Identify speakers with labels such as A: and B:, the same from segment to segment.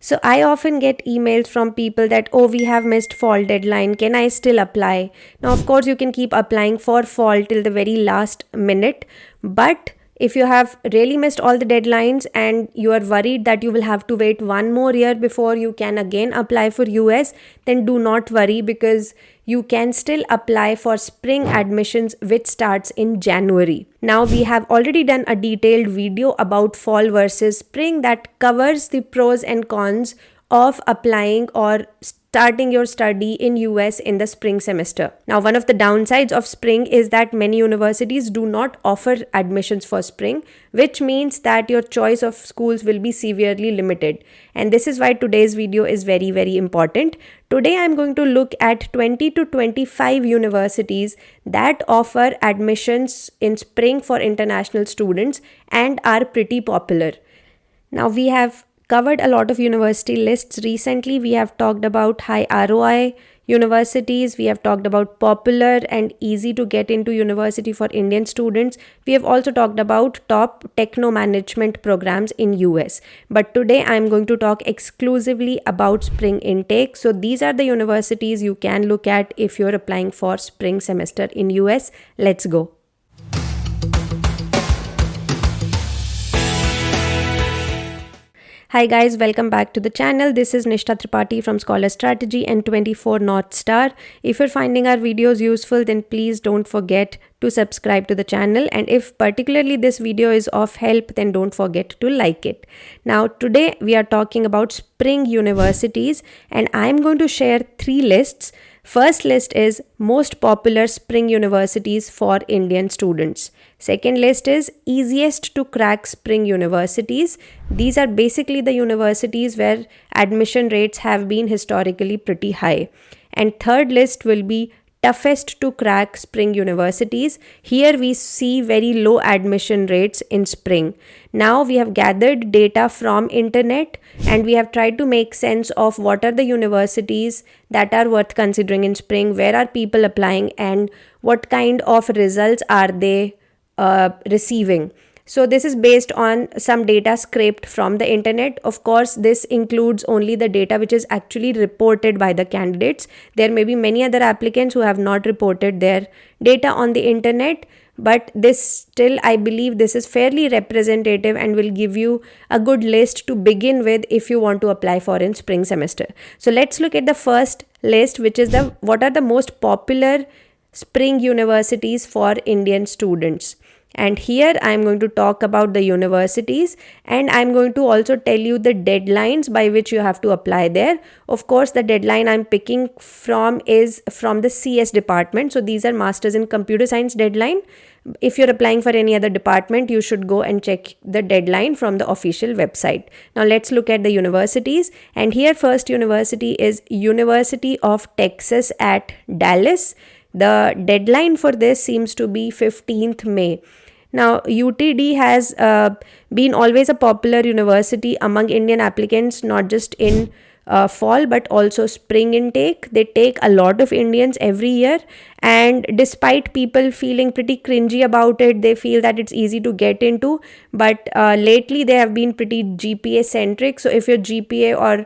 A: So I often get emails from people that, oh, we have missed fall deadline. Can I still apply? Now, of course, you can keep applying for fall till the very last minute. But if you have really missed all the deadlines and you are worried that you will have to wait one more year before you can again apply for US, then do not worry, because you can still apply for spring admissions, which starts in January. Now, we have already done a detailed video about fall versus spring that covers the pros and cons of applying or starting your study in US in the spring semester. Now, one of the downsides of spring is that many universities do not offer admissions for spring, which means that your choice of schools will be severely limited. And this is why today's video is very, very important. Today, I'm going to look at 20 to 25 universities that offer admissions in spring for international students and are pretty popular. Now, we have covered a lot of university lists recently. We have talked about high ROI universities. We have talked about popular and easy to get into university for Indian students. We have also talked about top techno management programs in US. But today I'm going to talk exclusively about spring intake. So these are the universities you can look at if you're applying for spring semester in US. Let's go. Hi guys, welcome back to the channel. This is Nistha from Scholar Strategy and 24 North Star. If you're finding our videos useful, then please don't forget to subscribe to the channel, and if particularly this video is of help, then don't forget to like it. Now today we are talking about spring universities, and I'm going to share 3 lists. First list is most popular spring universities for Indian students. Second list is easiest to crack spring universities. These are basically the universities where admission rates have been historically pretty high. And third list will be toughest to crack spring universities. Here we see very low admission rates in spring. Now we have gathered data from internet and we have tried to make sense of what are the universities that are worth considering in spring, where are people applying, and what kind of results are they receiving. So this is based on some data scraped from the internet. Of course, this includes only the data which is actually reported by the candidates. There may be many other applicants who have not reported their data on the internet, but this still, I believe this is fairly representative and will give you a good list to begin with if you want to apply for in spring semester. So let's look at the first list, which is what are the most popular spring universities for Indian students. And here I'm going to talk about the universities, and I'm going to also tell you the deadlines by which you have to apply there. Of course, the deadline I'm picking from is from the CS department. So these are Masters in Computer Science deadline. If you're applying for any other department, you should go and check the deadline from the official website. Now let's look at the universities. And here first university is University of Texas at Dallas. The deadline for this seems to be 15th May. Now, UTD has been always a popular university among Indian applicants, not just in fall but also spring intake. They take a lot of Indians every year, and despite people feeling pretty cringy about it, they feel that it's easy to get into. But lately they have been pretty GPA centric. So if your GPA or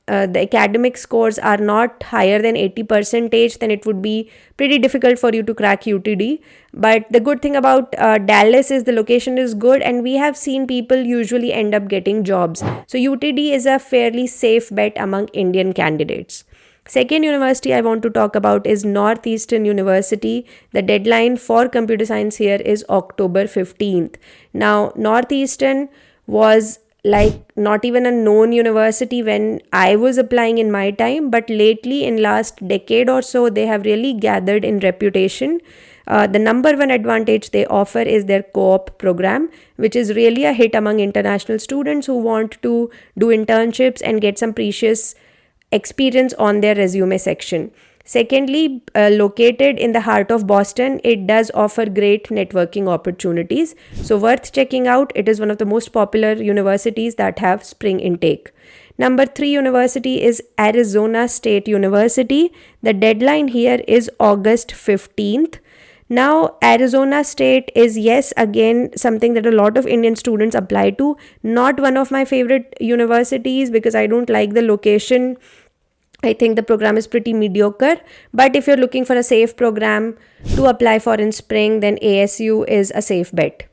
A: the academic scores are not higher than 80%, then it would be pretty difficult for you to crack UTD. But the good thing about Dallas is the location is good, and we have seen people usually end up getting jobs. So UTD is a fairly safe bet among Indian candidates. Second university I want to talk about is Northeastern University. The deadline for computer science here is October 15th. Now, Northeastern was like not even a known university when I was applying in my time, but lately in last decade or so, they have really gathered in reputation. The number one advantage they offer is their co-op program, which is really a hit among international students who want to do internships and get some precious experience on their resume section. Secondly, located in the heart of Boston, it does offer great networking opportunities. So worth checking out. It is one of the most popular universities that have spring intake. Number 3 university is Arizona State University. The deadline here is August 15th. Now, Arizona State is, yes, again, something that a lot of Indian students apply to. Not one of my favorite universities because I don't like the location. I think the program is pretty mediocre. But if you're looking for a safe program to apply for in spring, then ASU is a safe bet.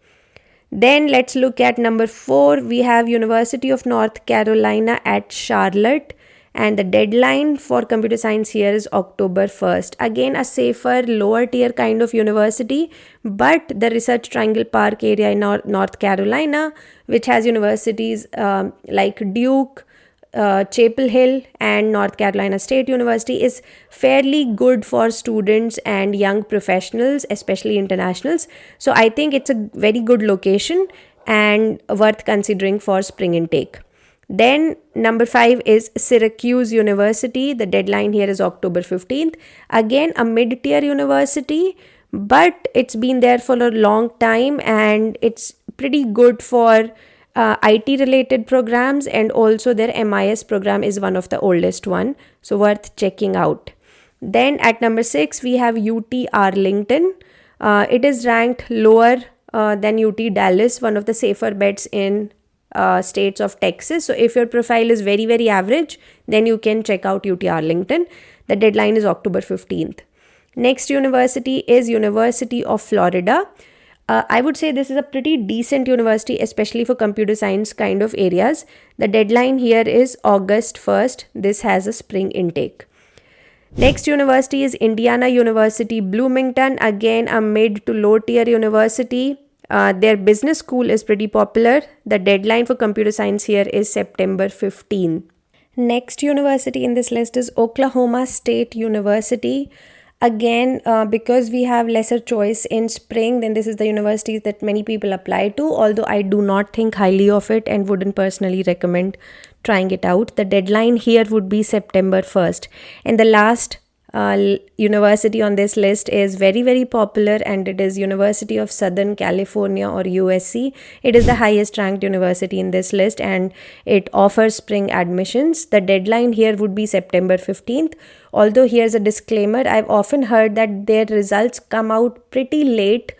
A: Then let's look at number 4. We have University of North Carolina at Charlotte, and the deadline for computer science here is October 1st. Again, a safer, lower tier kind of university, but the Research Triangle Park area in North Carolina, which has universities like Duke, Chapel Hill, and North Carolina State University, is fairly good for students and young professionals, especially internationals. So I think it's a very good location and worth considering for spring intake. Then number 5 is Syracuse University. The deadline here is October 15th. Again, a mid-tier university, but it's been there for a long time and it's pretty good for IT related programs, and also their MIS program is one of the oldest one, so worth checking out. Then at number 6 we have UT Arlington. It is ranked lower than UT Dallas, one of the safer bets in states of Texas. So if your profile is very, very average, then you can check out UT Arlington. The deadline is October 15th. Next university is University of Florida. I would say this is a pretty decent university, especially for computer science kind of areas. The deadline here is August 1st. This has a spring intake. Next university is Indiana University Bloomington. Again, a mid to low tier university. Their business school is pretty popular. The deadline for computer science here is September 15. Next university in this list is Oklahoma State University. Again, because we have lesser choice in spring, then this is the university that many people apply to, although I do not think highly of it and wouldn't personally recommend trying it out. The deadline here would be September 1st. And the last university on this list is very, very popular, and it is University of Southern California, or USC. It is the highest ranked university in this list and it offers spring admissions. The deadline here would be September 15th. Although here's a disclaimer, I've often heard that their results come out pretty late.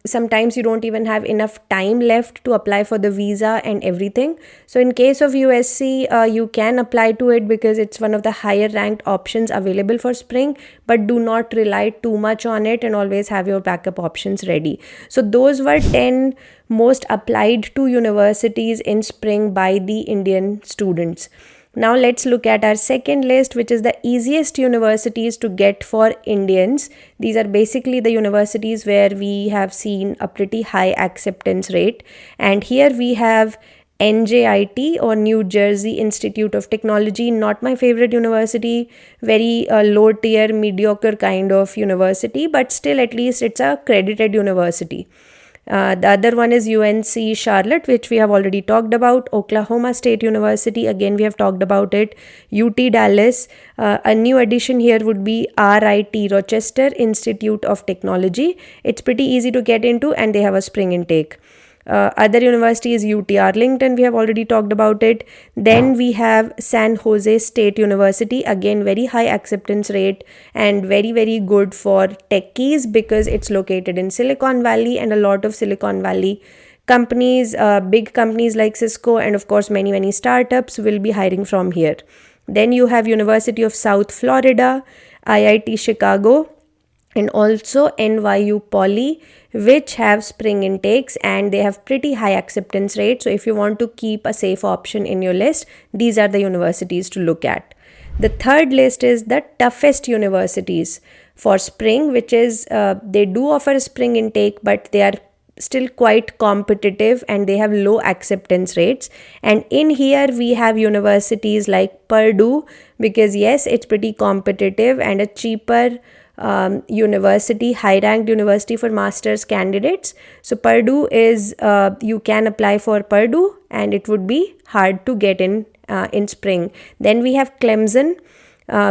A: Sometimes you don't even have enough time left to apply for the visa and everything. So in case of USC, you can apply to it because it's one of the higher ranked options available for spring, but do not rely too much on it and always have your backup options ready. So those were 10 most applied to universities in spring by the Indian students. Now let's look at our second list, which is the easiest universities to get for Indians. These are basically the universities where we have seen a pretty high acceptance rate. And here we have NJIT, or New Jersey Institute of Technology. Not my favorite university, very low tier, mediocre kind of university, but still at least it's a credited university. The other one is UNC Charlotte, which we have already talked about. Oklahoma State University, again we have talked about it. UT Dallas. A new addition here would be RIT, Rochester Institute of Technology. It's pretty easy to get into and they have a spring intake. Other university is UT Arlington, we have already talked about it. Then we have San Jose State University, again very high acceptance rate and very, very good for techies because it's located in Silicon Valley, and a lot of Silicon Valley companies, big companies like Cisco and of course many startups will be hiring from here. Then you have University of South Florida, IIT Chicago, and also NYU Poly, which have spring intakes and they have pretty high acceptance rate. So if you want to keep a safe option in your list, these are the universities to look at. The third list is the toughest universities for spring, which is they do offer a spring intake, but they are still quite competitive and they have low acceptance rates. And in here we have universities like Purdue, because yes, it's pretty competitive and a cheaper university, high ranked university for master's candidates. So Purdue is, you can apply for Purdue and it would be hard to get in spring. Then we have Clemson.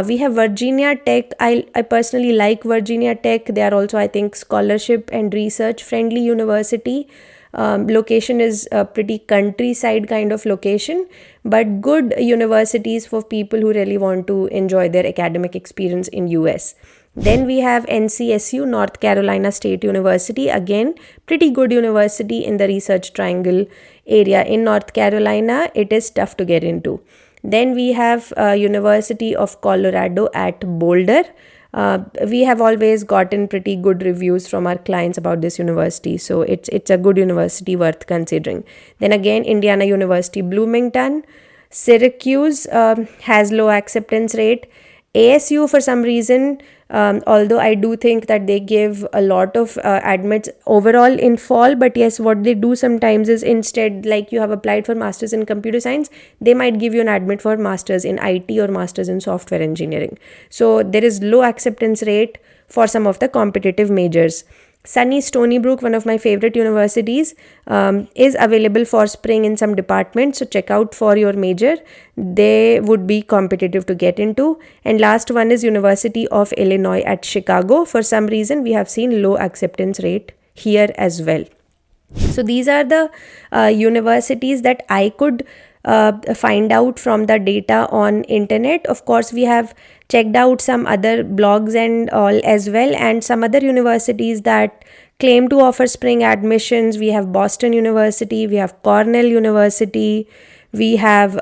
A: We have Virginia Tech. I personally like Virginia Tech. They are also, I think, scholarship and research friendly university. Location is a pretty countryside kind of location, but good universities for people who really want to enjoy their academic experience in US. Then we have NCSU, North Carolina State University. Again, pretty good university in the Research Triangle area in North Carolina. It is tough to get into. Then we have University of Colorado at Boulder. We have always gotten pretty good reviews from our clients about this university, so it's a good university worth considering. Then again, Indiana University Bloomington. Syracuse has low acceptance rate. ASU, for some reason, although I do think that they give a lot of admits overall in fall, but yes, what they do sometimes is, instead, like you have applied for masters in computer science, they might give you an admit for masters in IT or masters in software engineering. So there is low acceptance rate for some of the competitive majors. Sunny Stony Brook, one of my favorite universities, is available for spring in some departments, so check out for your major. They would be competitive to get into. And last one is University of Illinois at Chicago. For some reason, we have seen low acceptance rate here as well. So these are the universities that I could find out from the data on internet. Of course, we have checked out some other blogs and all as well, and some other universities that claim to offer spring admissions. We have Boston University, we have Cornell University, we have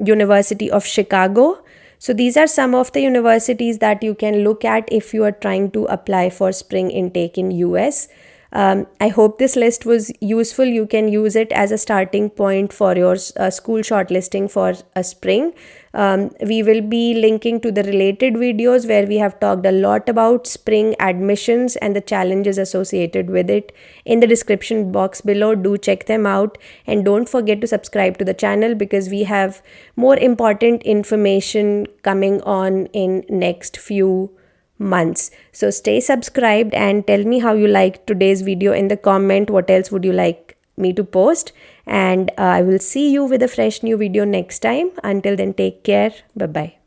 A: University of Chicago. So these are some of the universities that you can look at if you are trying to apply for spring intake in US. I hope this list was useful. You can use it as a starting point for your school shortlisting for a spring. We will be linking to the related videos where we have talked a lot about spring admissions and the challenges associated with it in the description box below. Do check them out, and don't forget to subscribe to the channel because we have more important information coming on in next few months. So stay subscribed and tell me how you liked today's video in the comment. What else would you like me to post? And I will see you with a fresh new video next time. Until then, take care. Bye bye.